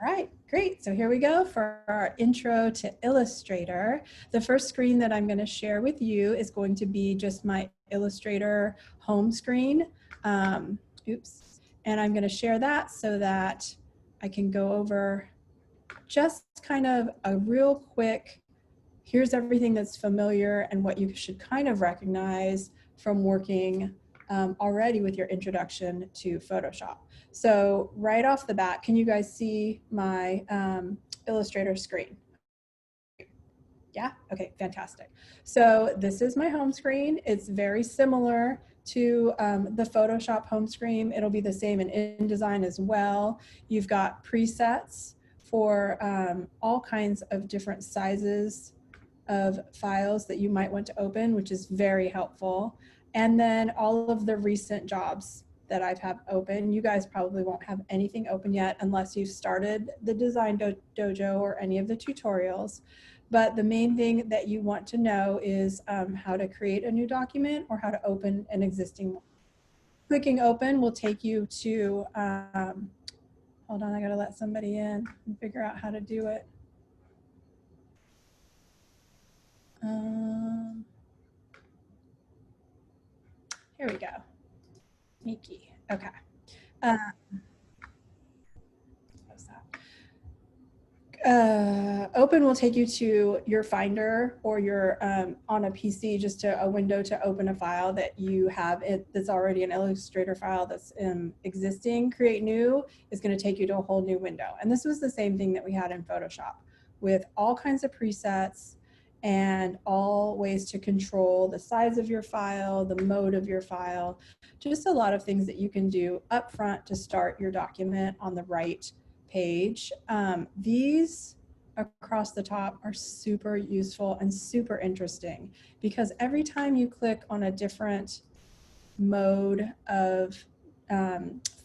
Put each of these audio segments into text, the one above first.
right, great. So here we go for our intro to Illustrator. The first screen that I'm going to share with you is going to be just my Illustrator home screen. Oops. And I'm going to share that so that I can go over just kind of a real quick, here's everything that's familiar and what you should kind of recognize from working already with your introduction to Photoshop. So right off the bat, can you guys see my Illustrator screen? Yeah, okay, fantastic. So this is my home screen. It's very similar to the Photoshop home screen. It'll be the same in InDesign as well. You've got presets for all kinds of different sizes of files that you might want to open, which is very helpful. And then all of the recent jobs that I've had open. You guys probably won't have anything open yet unless you've started the Design Dojo or any of the tutorials. But the main thing that you want to know is how to create a new document or how to open an existing one. Clicking open will take you to, hold on, I gotta let somebody in and figure out how to do it. Here we go. Nikki. Okay. Open will take you to your Finder or your on a PC, just to a window to open a file that you have that's already an Illustrator file that's existing. Create New is going to take you to a whole new window. And this was the same thing that we had in Photoshop with all kinds of presets and all ways to control the size of your file, the mode of your file, just a lot of things that you can do up front to start your document on the right page. These across the top are super useful and super interesting because every time you click on a different mode of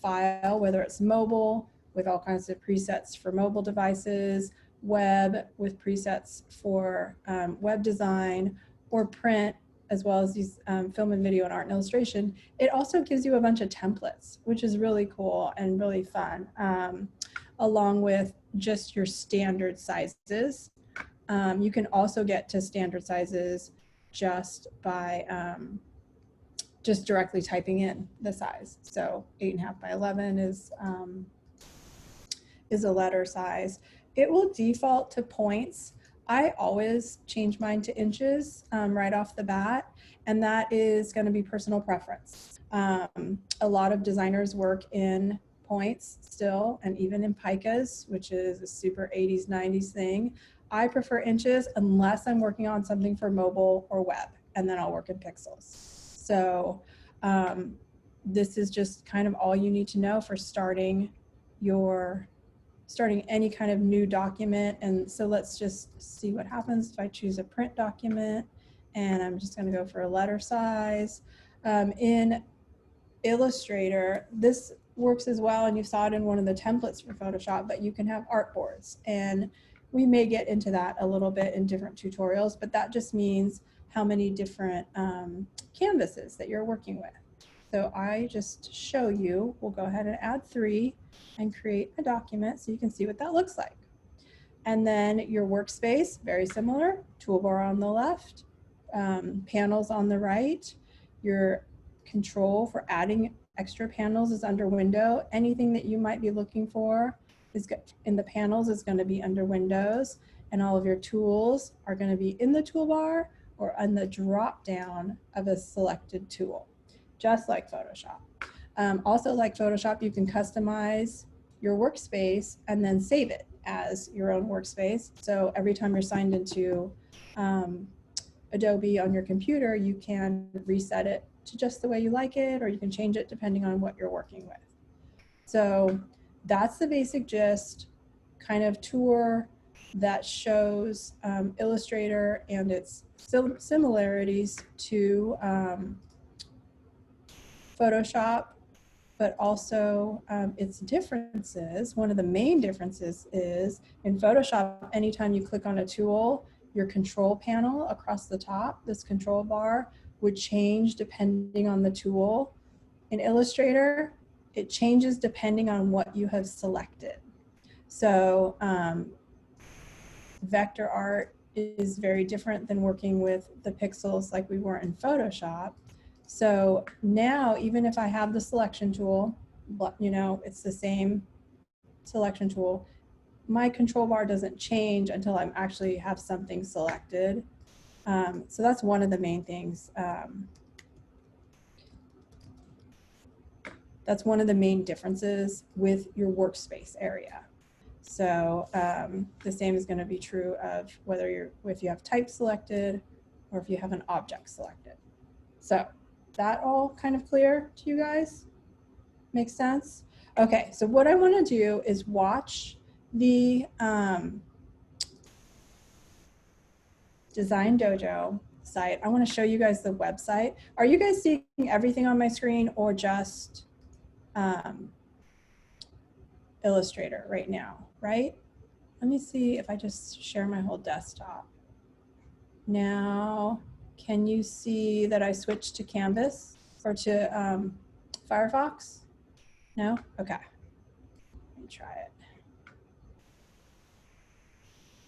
file, whether it's mobile with all kinds of presets for mobile devices, web with presets for web design, or print, as well as these film and video and art and illustration, it also gives you a bunch of templates, which is really cool and really fun, along with just your standard sizes. You can also get to standard sizes just by just directly typing in the size. So 8.5 by 11 is a letter size. It will default to points. I always change mine to inches right off the bat, and that is going to be personal preference. A lot of designers work in points still, and even in picas, which is a super 80s, 90s thing. I prefer inches unless I'm working on something for mobile or web, and then I'll work in pixels. So this is just kind of all you need to know for starting any kind of new document. And so let's just see what happens if I choose a print document, and I'm just going to go for a letter size. In Illustrator, this works as well, and you saw it in one of the templates for Photoshop, but you can have artboards, and we may get into that a little bit in different tutorials, but that just means how many different canvases that you're working with. So I just show you, we'll go ahead and add 3 and create a document so you can see what that looks like. And then your workspace, very similar, toolbar on the left, panels on the right. Your control for adding extra panels is under window. Anything that you might be looking for is in the panels is going to be under windows, and all of your tools are going to be in the toolbar or on the drop down of a selected tool, just like Photoshop. Also, like Photoshop, you can customize your workspace and then save it as your own workspace. So every time you're signed into Adobe on your computer, you can reset it to just the way you like it, or you can change it depending on what you're working with. So that's the basic gist, kind of tour that shows Illustrator and its similarities to Photoshop, but also its differences. One of the main differences is in Photoshop, anytime you click on a tool, your control panel across the top, this control bar, would change depending on the tool. In Illustrator, it changes depending on what you have selected. So vector art is very different than working with the pixels like we were in Photoshop. So now, even if I have the selection tool, you know, it's the same selection tool, my control bar doesn't change until I actually have something selected. So that's one of the main things. That's one of the main differences with your workspace area. So the same is going to be true of whether if you have type selected or if you have an object selected. So that all kind of clear to you guys? Makes sense? Okay, so what I want to do is watch the Design Dojo site. I want to show you guys the website. Are you guys seeing everything on my screen or just Illustrator right now, right? Let me see if I just share my whole desktop. Now, can you see that I switched to Canvas or to Firefox? No? Okay. Let me try it.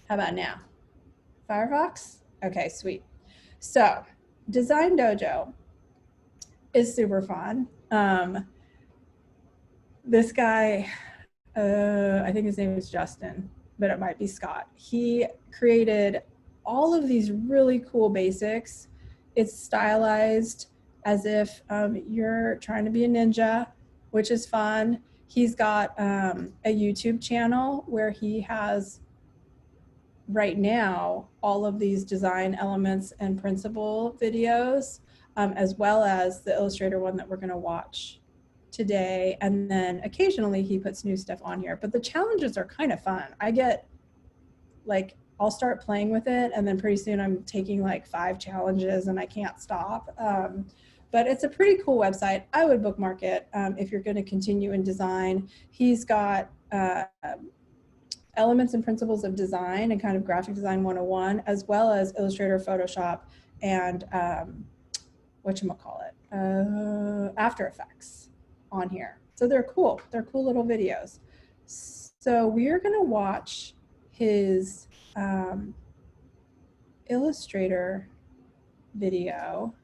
How about now? Firefox? Okay, sweet. So, Design Dojo is super fun. This guy, I think his name is Justin, but it might be Scott. He created all of these really cool basics. It's stylized as if you're trying to be a ninja, which is fun. He's got a YouTube channel where he has right now all of these design elements and principle videos, as well as the Illustrator one that we're going to watch today. And then occasionally he puts new stuff on here, but the challenges are kind of fun. I get like, I'll start playing with it and then pretty soon I'm taking like 5 challenges and I can't stop. But it's a pretty cool website. I would bookmark it if you're going to continue in design. He's got elements and principles of design and kind of graphic design 101, as well as Illustrator, Photoshop, and whatchamacallit, After Effects on here. So they're cool. They're cool little videos. So we're going to watch his Illustrator video,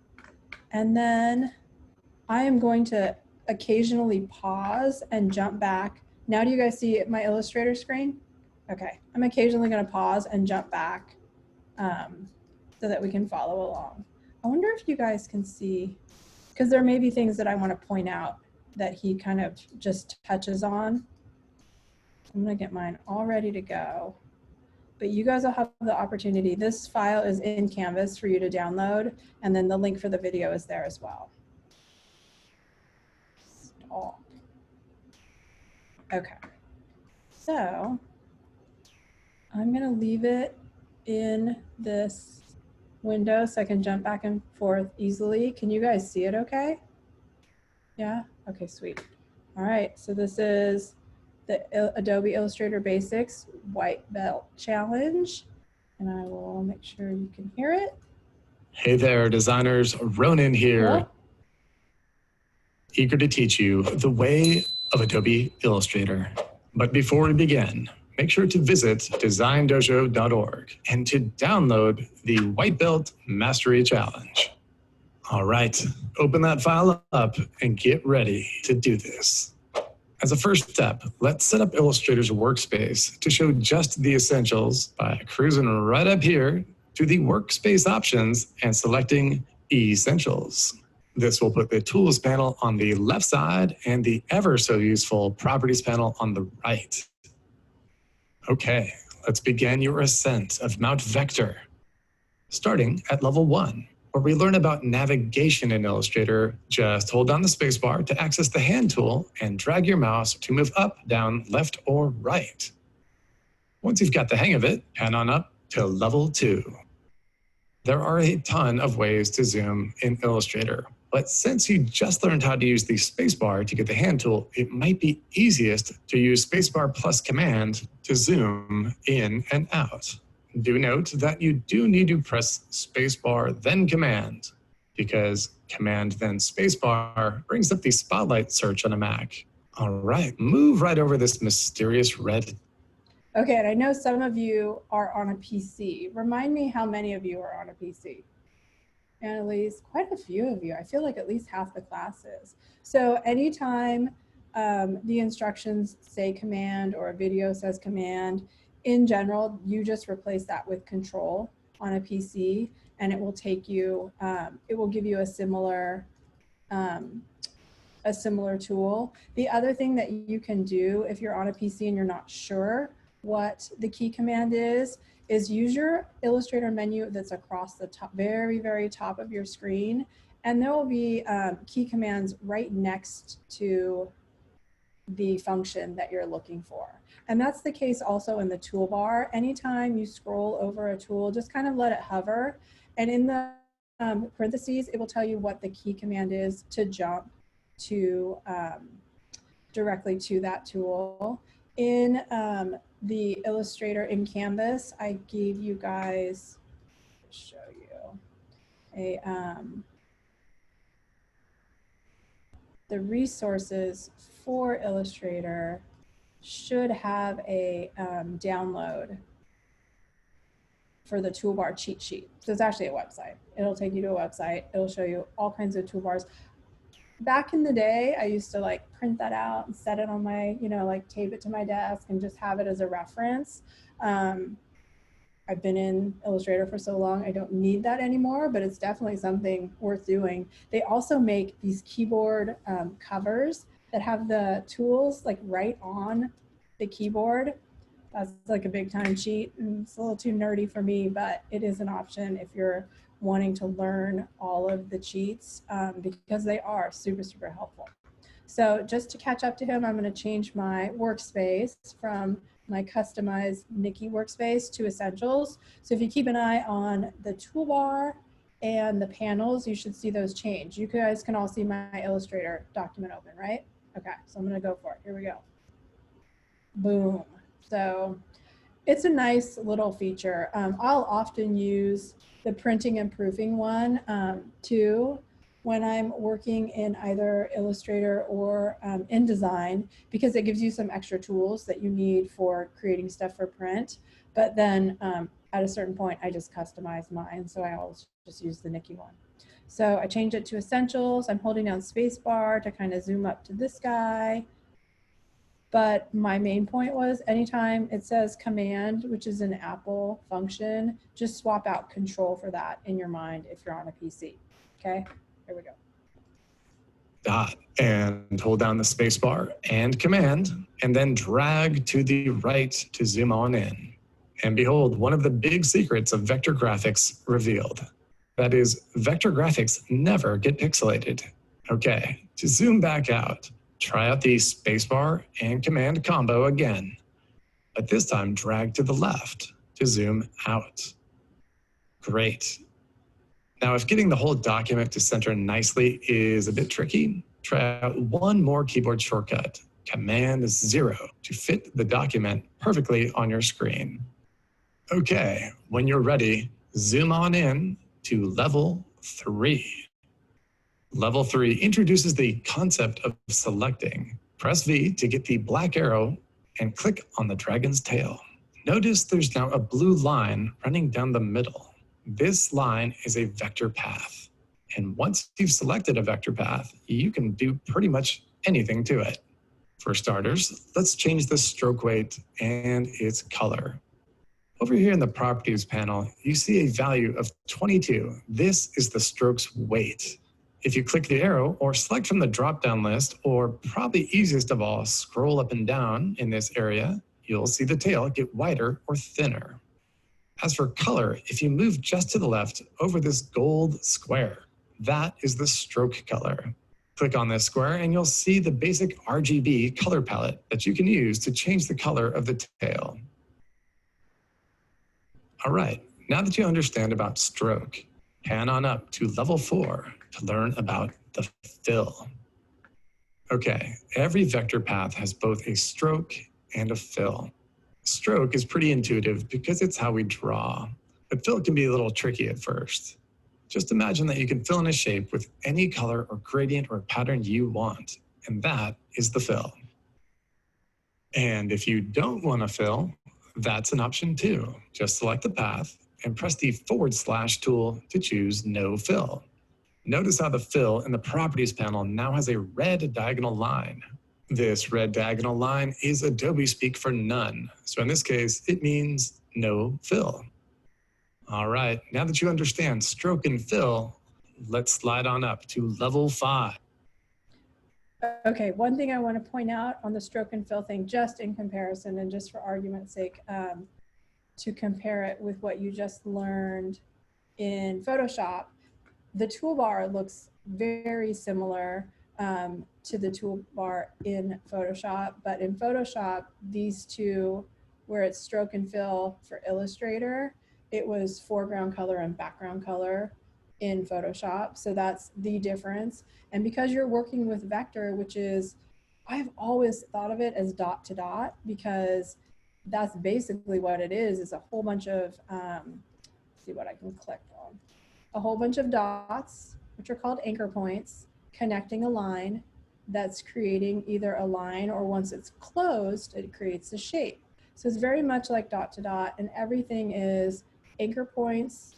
and then I am going to occasionally pause and jump back. Now do you guys see my Illustrator screen? Okay, I'm occasionally going to pause and jump back so that we can follow along. I wonder if you guys can see, because there may be things that I want to point out that he kind of just touches on. I'm going to get mine all ready to go. But you guys will have the opportunity. This file is in Canvas for you to download, and then the link for the video is there as well. Stop. Okay, so I'm going to leave it in this window so I can jump back and forth easily. Can you guys see it okay? Yeah? Okay, sweet. All right, so this is the Adobe Illustrator Basics White Belt Challenge, and I will make sure you can hear it. Hey there, designers. Ronan here. Hello? Eager to teach you the way of Adobe Illustrator. But before we begin, make sure to visit designdojo.org and to download the White Belt Mastery Challenge. All right, open that file up and get ready to do this. As a first step, let's set up Illustrator's workspace to show just the essentials by cruising right up here to the workspace options and selecting Essentials. This will put the Tools panel on the left side and the ever so useful Properties panel on the right. Okay, let's begin your ascent of Mount Vector, starting at level 1. Where we learn about navigation in Illustrator. Just hold down the spacebar to access the hand tool and drag your mouse to move up, down, left, or right. Once you've got the hang of it, pan on up to level 2. There are a ton of ways to zoom in Illustrator, but since you just learned how to use the spacebar to get the hand tool, it might be easiest to use spacebar plus command to zoom in and out. Do note that you do need to press spacebar then command, because command then spacebar brings up the spotlight search on a Mac. All right, move right over this mysterious red Okay, and I know some of you are on a PC. Remind me how many of you are on a PC? Annalise, quite a few of you. I feel like at least half the class is. So anytime the instructions say command or a video says command, in general, you just replace that with control on a PC, and it will take you, it will give you a similar tool. The other thing that you can do if you're on a PC and you're not sure what the key command is use your Illustrator menu that's across the top, very, very top of your screen. And there will be key commands right next to the function that you're looking for. And that's the case also in the toolbar. Anytime you scroll over a tool, just kind of let it hover. And in the parentheses, it will tell you what the key command is to jump to directly to that tool. In the Illustrator in Canvas, I gave you guys, show you, a the resources for Illustrator should have a download for the toolbar cheat sheet. So it's actually a website. It'll take you to a website. It'll show you all kinds of toolbars. Back in the day, I used to like print that out and set it on my, like tape it to my desk and just have it as a reference. I've been in Illustrator for so long, I don't need that anymore, but it's definitely something worth doing. They also make these keyboard covers that have the tools like right on the keyboard. That's like a big time cheat, and it's a little too nerdy for me, but it is an option if you're wanting to learn all of the cheats because they are super, super helpful. So just to catch up to him, I'm going to change my workspace from my customized Nikki workspace to Essentials. So if you keep an eye on the toolbar and the panels, you should see those change. You guys can all see my Illustrator document open, right? Okay, so I'm going to go for it. Here we go. Boom. So it's a nice little feature. I'll often use the printing and proofing one too when I'm working in either Illustrator or InDesign, because it gives you some extra tools that you need for creating stuff for print. But then at a certain point, I just customize mine. So I always just use the Nikki one. So I change it to Essentials. I'm holding down spacebar to kind of zoom up to this guy. But my main point was anytime it says command, which is an Apple function, just swap out control for that in your mind if you're on a PC. Okay, here we go. Dot and hold down the space bar and command, and then drag to the right to zoom on in. And behold, one of the big secrets of vector graphics revealed. That is, vector graphics never get pixelated. Okay, to zoom back out, try out the spacebar and command combo again, but this time drag to the left to zoom out. Great. Now, if getting the whole document to center nicely is a bit tricky, try out one more keyboard shortcut, Command 0, to fit the document perfectly on your screen. Okay, when you're ready, zoom on in to level 3. Level 3 introduces the concept of selecting. Press V to get the black arrow and click on the dragon's tail. Notice there's now a blue line running down the middle. This line is a vector path. And once you've selected a vector path, you can do pretty much anything to it. For starters, let's change the stroke weight and its color. Over here in the Properties panel, you see a value of 22. This is the stroke's weight. If you click the arrow or select from the drop-down list, or probably easiest of all, scroll up and down in this area, you'll see the tail get wider or thinner. As for color, if you move just to the left over this gold square, that is the stroke color. Click on this square and you'll see the basic RGB color palette that you can use to change the color of the tail. All right, now that you understand about stroke, pan on up to level 4 to learn about the fill. Okay, every vector path has both a stroke and a fill. Stroke is pretty intuitive because it's how we draw, but fill can be a little tricky at first. Just imagine that you can fill in a shape with any color or gradient or pattern you want, and that is the fill. And if you don't want to fill, That's an option too. Just select the path and press the / tool to choose No Fill. Notice how the fill in the Properties panel now has a red diagonal line. This red diagonal line is Adobe speak for none. So in this case, it means no fill. All right, now that you understand stroke and fill, let's slide on up to level 5. Okay, one thing I want to point out on the stroke and fill thing, just in comparison and just for argument's sake, to compare it with what you just learned in Photoshop, the toolbar looks very similar to the toolbar in Photoshop, but in Photoshop, these two, where it's stroke and fill for Illustrator, it was foreground color and background color in Photoshop. So that's the difference. And because you're working with vector, which is, I've always thought of it as dot to dot, because that's basically what it is a whole bunch of, see what I can click on, a whole bunch of dots, which are called anchor points, connecting a line that's creating either a line, or once it's closed, it creates a shape. So it's very much like dot to dot, and everything is anchor points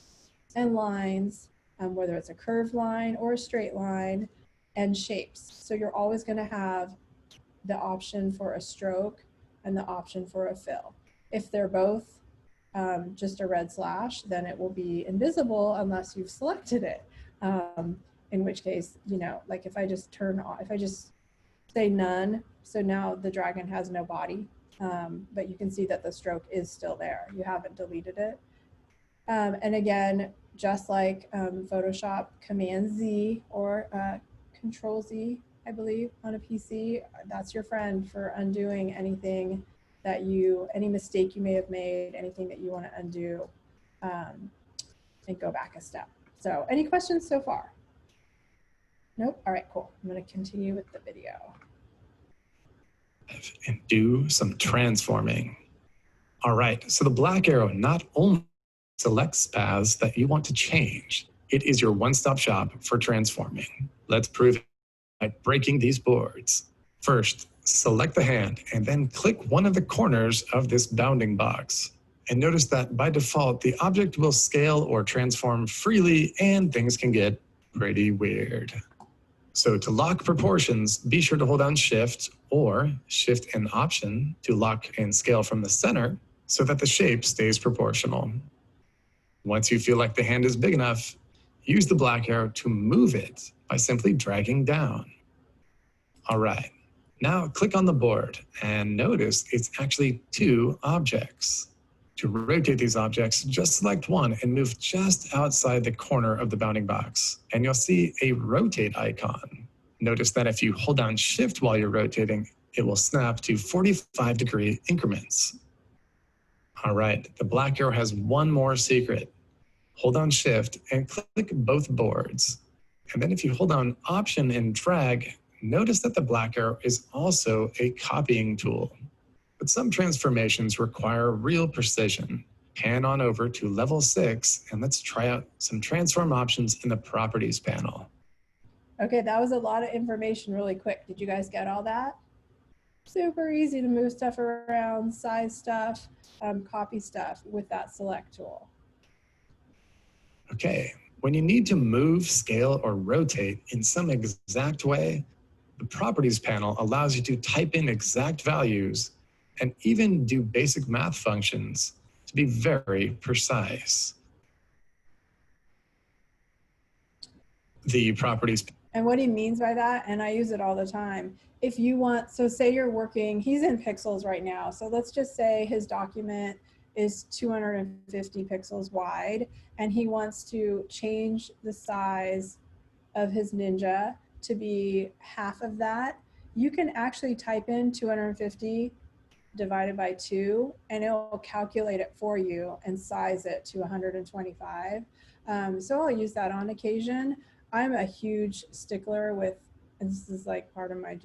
and lines, whether it's a curved line or a straight line, and shapes. So you're always going to have the option for a stroke and the option for a fill. If they're both just a red slash, then it will be invisible unless you've selected it. In which case, you know, like if I just turn off, if I just say none, so now the dragon has no body, but you can see that the stroke is still there. You haven't deleted it. And again, just like Photoshop, Command Z or Control Z, I believe, on a PC, that's your friend for undoing anything that any mistake you may have made, anything that you want to undo, and go back a step. So any questions so far? Nope. All right, cool. I'm going to continue with the video. And do some transforming. All right, so the black arrow not only selects paths that you want to change, it is your one-stop shop for transforming. Let's prove it by breaking these boards. First, select the hand and then click one of the corners of this bounding box. And notice that by default, the object will scale or transform freely, and things can get pretty weird. So to lock proportions, be sure to hold down Shift or Shift and Option to lock and scale from the center so that the shape stays proportional. Once you feel like the hand is big enough, use the black arrow to move it by simply dragging down. All right, now click on the board and notice it's actually two objects. To rotate these objects, just select one and move just outside the corner of the bounding box, and you'll see a rotate icon. Notice that if you hold down Shift while you're rotating, it will snap to 45-degree increments. All right, the black arrow has one more secret. Hold down Shift and click both boards. And then if you hold down Option and drag, notice that the black arrow is also a copying tool. But some transformations require real precision. Pan on over to level 6 and let's try out some transform options in the Properties panel. Okay, that was a lot of information really quick. Did you guys get all that? Super easy to move stuff around, size stuff, copy stuff with that select tool. Okay, when you need to move, scale, or rotate in some exact way, the Properties panel allows you to type in exact values and even do basic math functions to be very precise. The Properties. And what he means by that, and I use it all the time, if you want, so say you're working, he's in pixels right now. So let's just say his document is 250 pixels wide, and he wants to change the size of his ninja to be half of that. You can actually type in 250 divided by 2, and it will calculate it for you and size it to 125. So I'll use that on occasion. I'm a huge stickler with, and this is like part of my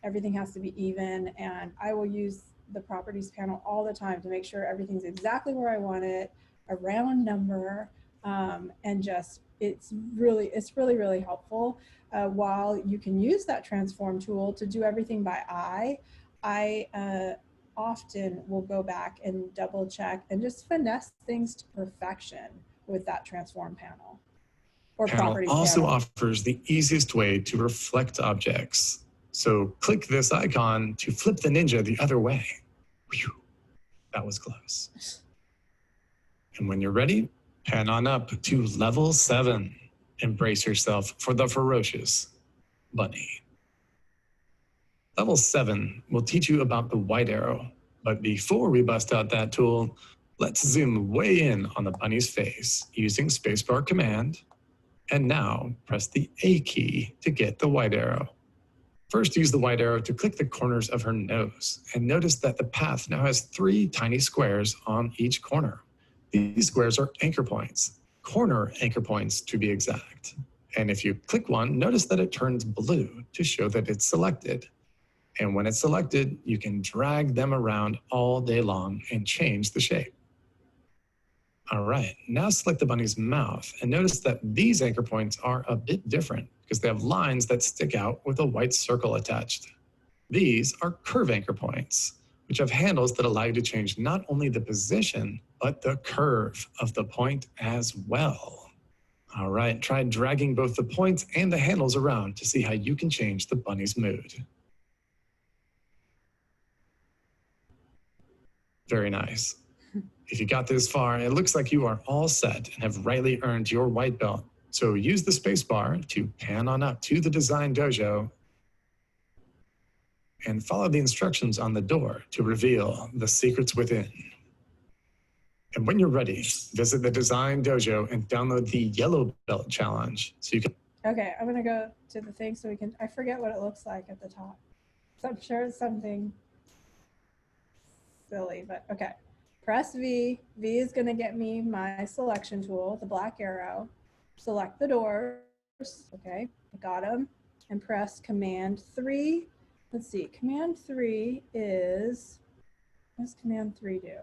everything has to be even, and I will use the Properties panel all the time to make sure everything's exactly where I want it, a round number, and just, it's really, really helpful. While you can use that transform tool to do everything by eye, I often will go back and double check and just finesse things to perfection with that transform panel or Panel properties also panel. offers the easiest way to reflect objects. So click this icon to flip the ninja the other way. Whew, that was close. And when you're ready, pan on up to level 7. Embrace yourself for the ferocious bunny. Level 7 will teach you about the white arrow. But before we bust out that tool, let's zoom way in on the bunny's face using spacebar command. And now press the A key to get the white arrow. First, use the white arrow to click the corners of her nose, and notice that the path now has 3 tiny squares on each corner. These squares are anchor points, corner anchor points to be exact. And if you click one, notice that it turns blue to show that it's selected. And when it's selected, you can drag them around all day long and change the shape. All right, now select the bunny's mouth and notice that these anchor points are a bit different because they have lines that stick out with a white circle attached. These are curve anchor points, which have handles that allow you to change not only the position, but the curve of the point as well. All right, try dragging both the points and the handles around to see how you can change the bunny's mood. Very nice. If you got this far, it looks like you are all set and have rightly earned your white belt. So use the spacebar to pan on up to the Design Dojo and follow the instructions on the door to reveal the secrets within. And when you're ready, visit the Design Dojo and download the Yellow Belt Challenge so you can. Okay, I'm gonna go to the thing so we can, I forget what it looks like at the top. So I'm sure it's something silly, but okay. Press V. V is gonna get me my selection tool, the black arrow. Select the doors, okay, I got them. And press Command 3. Let's see, Command 3 is, what does Command 3 do?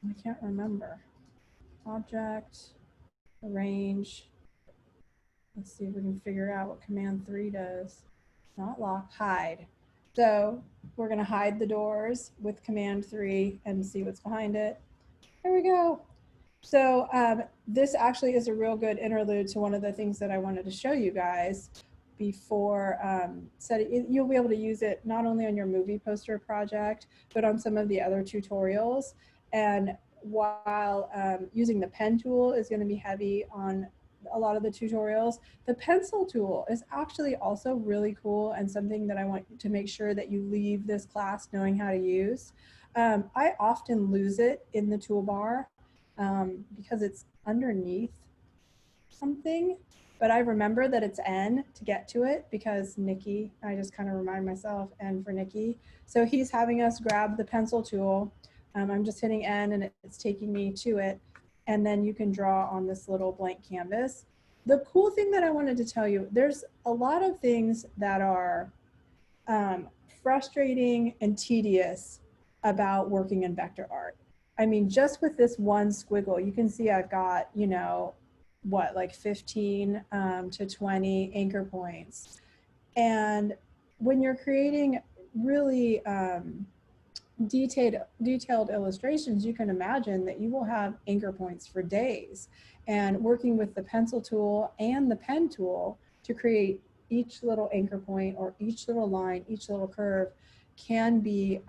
I can't remember. Object, arrange. Let's see if we can figure out what Command 3 does. Not lock, hide. So we're gonna hide the doors with Command 3 and see what's behind it. There we go. So this actually is a real good interlude to one of the things that I wanted to show you guys before setting. You'll be able to use it not only on your movie poster project, but on some of the other tutorials. And while using the pen tool is going to be heavy on a lot of the tutorials, the pencil tool is actually also really cool and something that I want to make sure that you leave this class knowing how to use. I often lose it in the toolbar because it's underneath something, but I remember that it's N to get to it because Nikki, I just kind of remind myself N for Nikki. So he's having us grab the pencil tool. I'm just hitting N and it's taking me to it. And then you can draw on this little blank canvas. The cool thing that I wanted to tell you, there's a lot of things that are frustrating and tedious about working in vector art. I mean, just with this one squiggle, you can see I've got, you know, what, like 15 to 20 anchor points. And when you're creating really detailed illustrations, you can imagine that you will have anchor points for days. And working with the pencil tool and the pen tool to create each little anchor point or each little line, each little curve can be,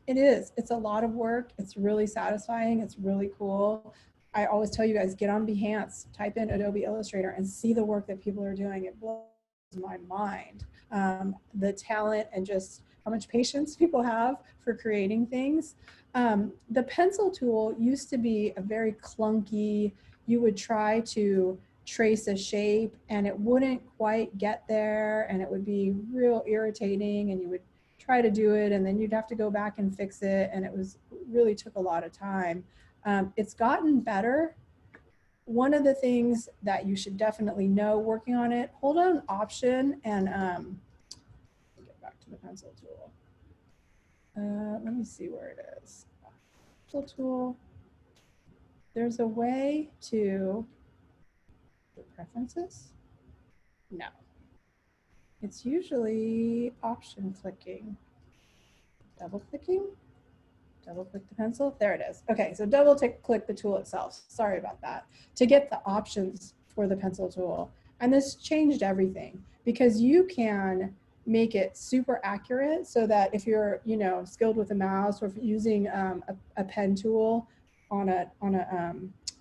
it's a lot of work. It's really satisfying. It's really cool. I always tell you guys, get on Behance, type in Adobe Illustrator and see the work that people are doing. It blows my mind. The talent and just how much patience people have for creating things. The pencil tool used to be a very clunky, you would try to trace a shape and it wouldn't quite get there and it would be real irritating and you would try to do it and then you'd have to go back and fix it and it really took a lot of time. It's gotten better. One of the things that you should definitely know working on it, hold on Option and get back to the pencil tool. Let me see where it is. Pencil tool. There's a way to the preferences. No, it's usually Option clicking. double clicking, double click the pencil. There it is. Okay, so double click the tool itself. Sorry about that. To get the options for the pencil tool. And this changed everything because you can make it super accurate so that if you're, you know, skilled with a mouse or if using a pen tool on a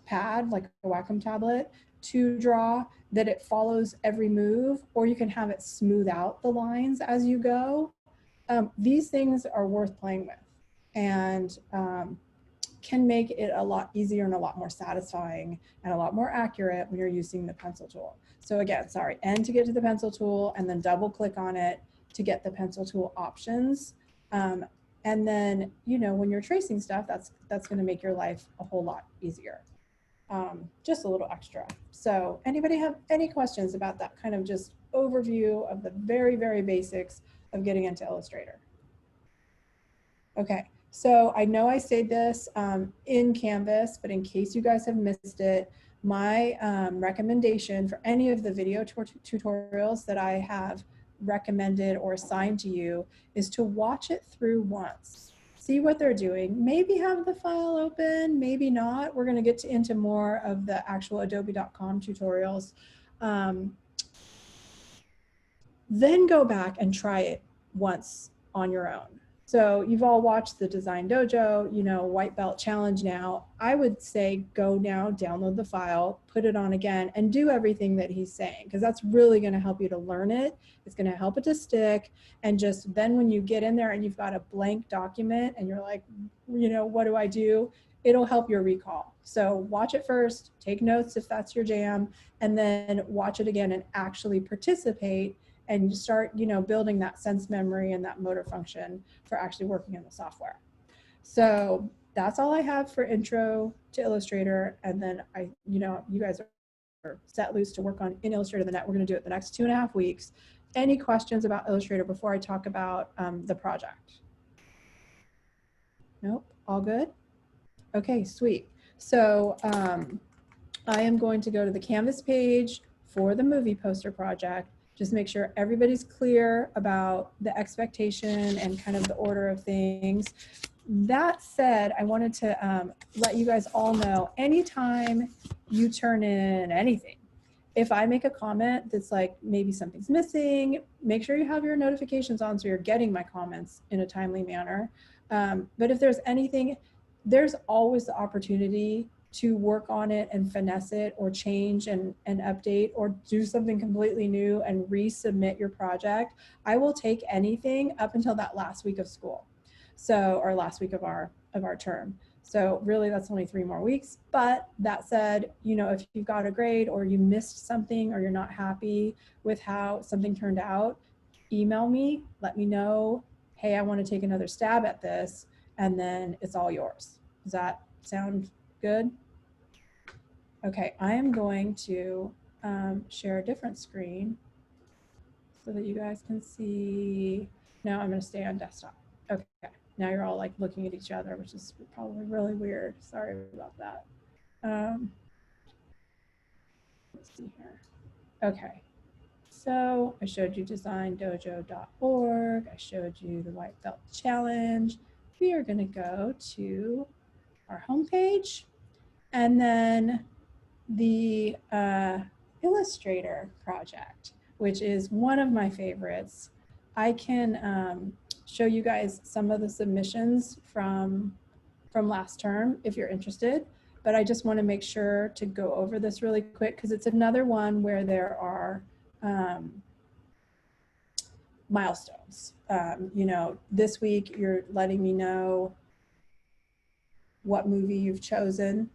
pad like a Wacom tablet to draw, that it follows every move, or you can have it smooth out the lines as you go. These things are worth playing with and can make it a lot easier and a lot more satisfying and a lot more accurate when you're using the pencil tool. So again, sorry, N to get to the pencil tool and then double click on it to get the pencil tool options. And then, you know, when you're tracing stuff, that's going to make your life a whole lot easier. Just a little extra. So anybody have any questions about that kind of just overview of the very, very basics of getting into Illustrator? Okay, so I know I said this in Canvas, but in case you guys have missed it, my recommendation for any of the video tutorials that I have recommended or assigned to you is to watch it through once. See what they're doing. Maybe have the file open, maybe not. We're going to get into more of the actual adobe.com tutorials. Then go back and try it once on your own. So you've all watched the Design Dojo, you know, white belt challenge now. I would say go now, download the file, put it on again, and do everything that he's saying, because that's really going to help you to learn it. It's going to help it to stick. And just then when you get in there and you've got a blank document and you're like, you know, what do I do? It'll help your recall. So watch it first, take notes if that's your jam, and then watch it again and actually participate and you start, you know, building that sense memory and that motor function for actually working in the software. So that's all I have for intro to Illustrator. And then you know, you guys are set loose to work on in Illustrator the net. We're going to do it the next 2.5 weeks. Any questions about Illustrator before I talk about the project? Nope, all good? Okay, sweet. So I am going to go to the Canvas page for the movie poster project. Just make sure everybody's clear about the expectation and kind of the order of things. That said, I wanted to let you guys all know, anytime you turn in anything, if I make a comment that's like maybe something's missing, make sure you have your notifications on so you're getting my comments in a timely manner. But if there's anything, there's always the opportunity to work on it and finesse it or change and update or do something completely new and resubmit your project. I will take anything up until that last week of school. So, or last week of our term. So really that's only 3 more weeks. But that said, you know, if you've got a grade or you missed something or you're not happy with how something turned out, email me, let me know, hey, I want to take another stab at this, and then it's all yours. Does that sound good? Okay, I am going to share a different screen so that you guys can see. Now I'm going to stay on desktop. Okay, now you're all like looking at each other, which is probably really weird. Sorry about that. Let's see here. Okay, so I showed you designdojo.org. I showed you the White Belt Challenge. We are going to go to our homepage, and then the Illustrator project, which is one of my favorites. I can show you guys some of the submissions from last term if you're interested, but I just want to make sure to go over this really quick because it's another one where there are milestones. You know, this week you're letting me know what movie you've chosen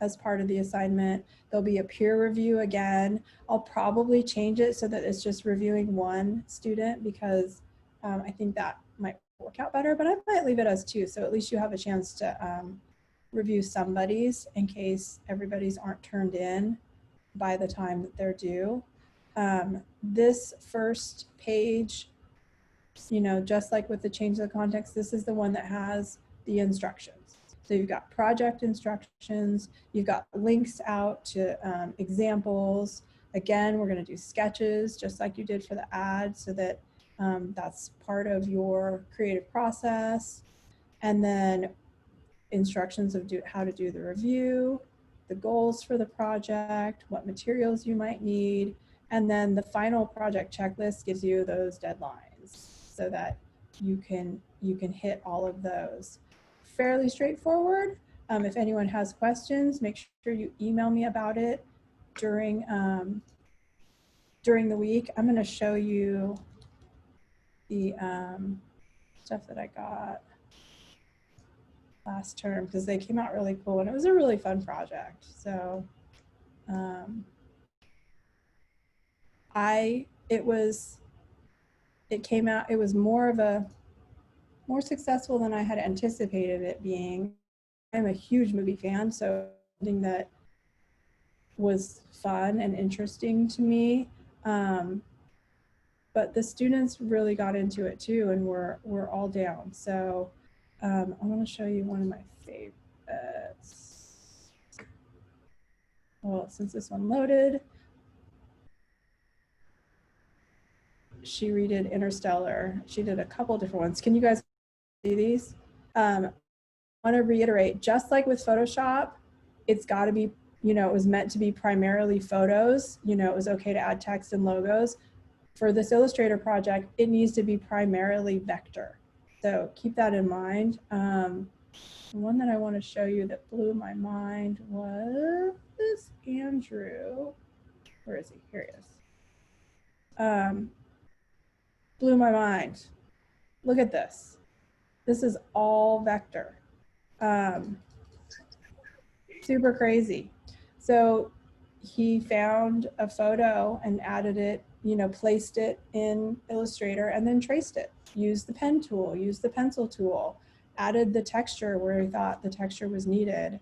as part of the assignment. There'll be a peer review again. I'll probably change it so that it's just reviewing one student because I think that might work out better, but I might leave it as 2. So at least you have a chance to review somebody's in case everybody's aren't turned in by the time that they're due. This first page, you know, just like with the change of the context, this is the one that has the instructions. So you've got project instructions, you've got links out to examples. Again, we're going to do sketches just like you did for the ad so that That's part of your creative process. And then instructions of how to do the review, the goals for the project, what materials you might need, and then the final project checklist gives you those deadlines so that you can hit all of those. Fairly straightforward. If anyone has questions, make sure you email me about it during the week. I'm going to show you the stuff that I got last term because they came out really cool and it was a really fun project. So it came out, it was more successful than I had anticipated it being. I'm a huge movie fan, so something that was fun and interesting to me. But the students really got into it too, and we're all down. So I want to show you one of my favorites. Well, since this one loaded, she redid Interstellar. She did a couple different ones. Can you guys see these? I want to reiterate, just like with Photoshop, it's got to be, it was meant to be primarily photos. It was okay to add text and logos. For this Illustrator project, it needs to be primarily vector. So keep that in mind. The one that I want to show you that blew my mind was Andrew. Where is he? Here he is. Blew my mind. Look at this. This is all vector. Super crazy. So he found a photo and added it, placed it in Illustrator and then traced it. Used the pen tool, used the pencil tool, added the texture where he thought the texture was needed.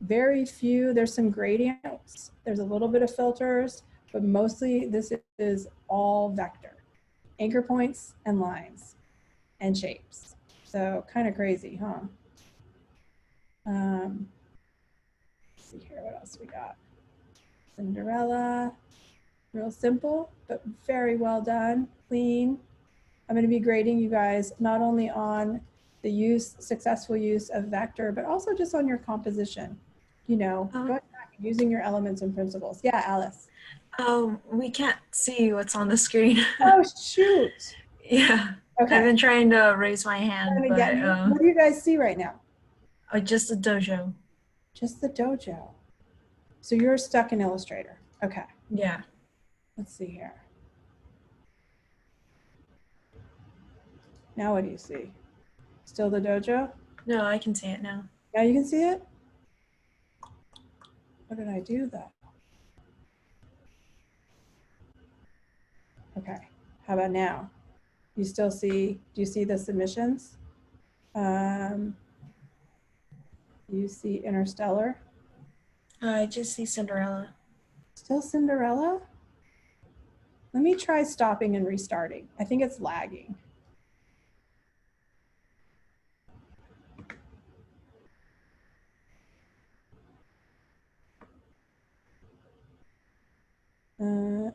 Very few, there's some gradients, there's a little bit of filters, but mostly this is all vector. Anchor points and lines and shapes. So kind of crazy, huh? Let's see here, what else we got? Cinderella, real simple, but very well done, clean. I'm going to be grading you guys not only on the successful use of vector, but also just on your composition. Going back and using your elements and principles. Yeah, Alice. We can't see what's on the screen. Oh, shoot. Yeah. Okay. I've been trying to raise my hand, but what do you guys see right now? Just the dojo. Just the dojo. So you're stuck in Illustrator. Okay. Yeah. Let's see here. Now what do you see? Still the dojo? No, I can see it now. Now you can see it? What did I do though? Okay. How about now? You still see, do you see the submissions? You see Interstellar? I just see Cinderella. Still Cinderella? Let me try stopping and restarting. I think it's lagging.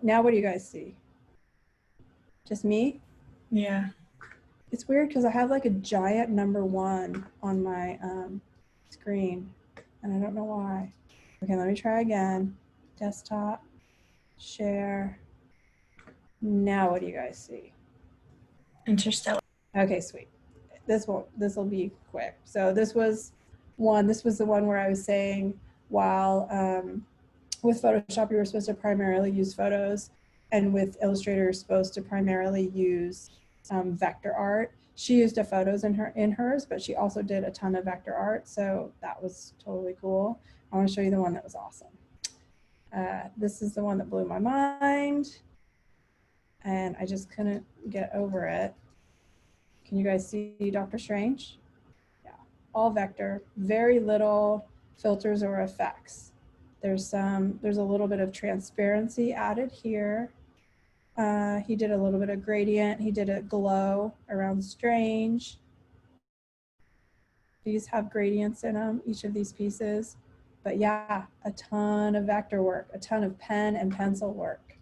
Now what do you guys see? Just me? Yeah. It's weird because I have like a giant #1 on my screen and I don't know why. Okay, let me try again. Desktop, share. Now what do you guys see? Interstellar. Okay, sweet. This will be quick. So this was the one where I was saying while with Photoshop you were supposed to primarily use photos, and with Illustrator you're supposed to primarily use vector art. She used the photos in hers, but she also did a ton of vector art, so that was totally cool. I want to show you the one that was awesome. This is the one that blew my mind, and I just couldn't get over it. Can you guys see Dr. Strange? Yeah, all vector, very little filters or effects. There's a little bit of transparency added here. He did a little bit of gradient. He did a glow around Strange. These have gradients in them, each of these pieces. But yeah, a ton of vector work, a ton of pen and pencil work.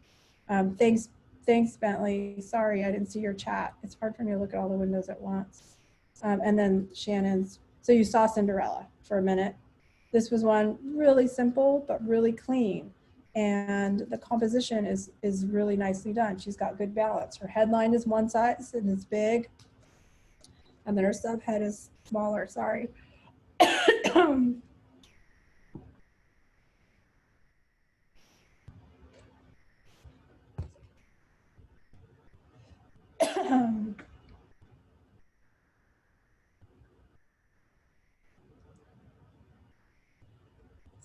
Thanks Thanks, Bentley. Sorry, I didn't see your chat. It's hard for me to look at all the windows at once. And then Shannon's. So you saw Cinderella for a minute. This was one really simple, but really clean. And the composition is really nicely done. She's got good balance. Her headline is one size and it's big. And then her subhead is smaller, sorry. It's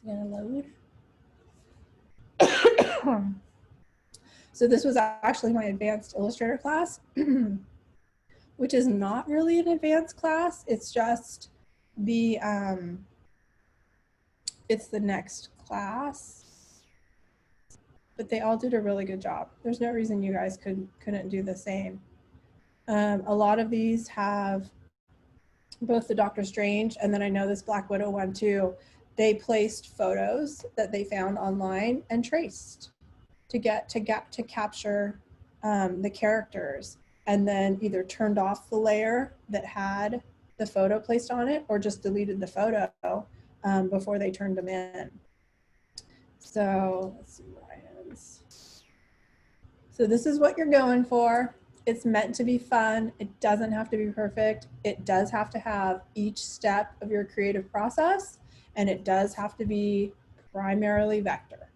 gonna load. So this was actually my advanced Illustrator class, which is not really an advanced class. It's just the, it's the next class, but they all did a really good job. There's no reason you guys couldn't do the same. A lot of these have both the Doctor Strange and then I know this Black Widow one too. They placed photos that they found online and traced to capture the characters, and then either turned off the layer that had the photo placed on it or just deleted the photo before they turned them in. So let's see Ryan's. So this is what you're going for. It's meant to be fun. It doesn't have to be perfect. It does have to have each step of your creative process, and it does have to be primarily vector.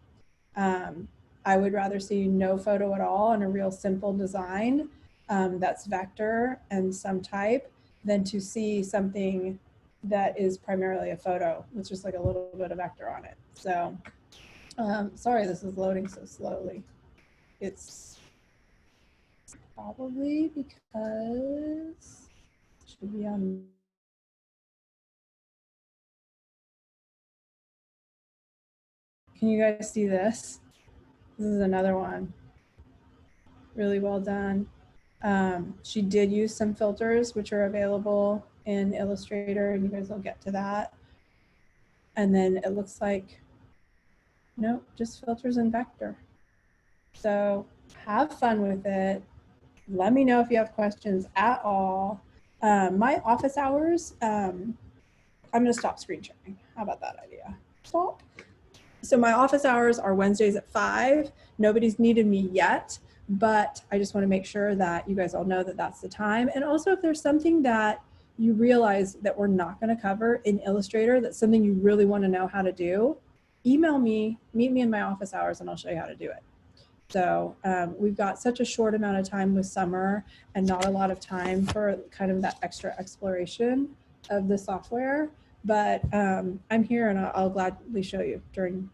I would rather see no photo at all and a real simple design that's vector and some type than to see something that is primarily a photo with just like a little bit of vector on it. So sorry, this is loading so slowly. It's probably because it should be on. Can you guys see this? This is another one. Really well done. She did use some filters which are available in Illustrator, and you guys will get to that. And then it looks like, nope, just filters and vector. So have fun with it. Let me know if you have questions at all. My office hours, I'm gonna stop screen sharing. How about that idea? Stop. So my office hours are Wednesdays at 5. Nobody's needed me yet, but I just want to make sure that you guys all know that that's the time. And also if there's something that you realize that we're not going to cover in Illustrator, that's something you really want to know how to do, email me, meet me in my office hours, and I'll show you how to do it. So we've got such a short amount of time with summer and not a lot of time for kind of that extra exploration of the software. But I'm here and I'll gladly show you during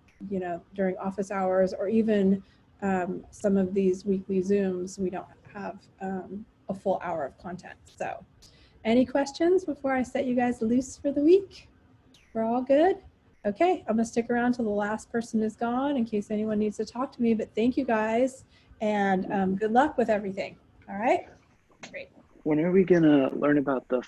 office hours, or even some of these weekly Zooms. We don't have a full hour of content. So any questions before I set you guys loose for the week? We're all good? Okay, I'm gonna stick around till the last person is gone in case anyone needs to talk to me, but thank you guys, and good luck with everything. All right, great. When are we gonna learn about the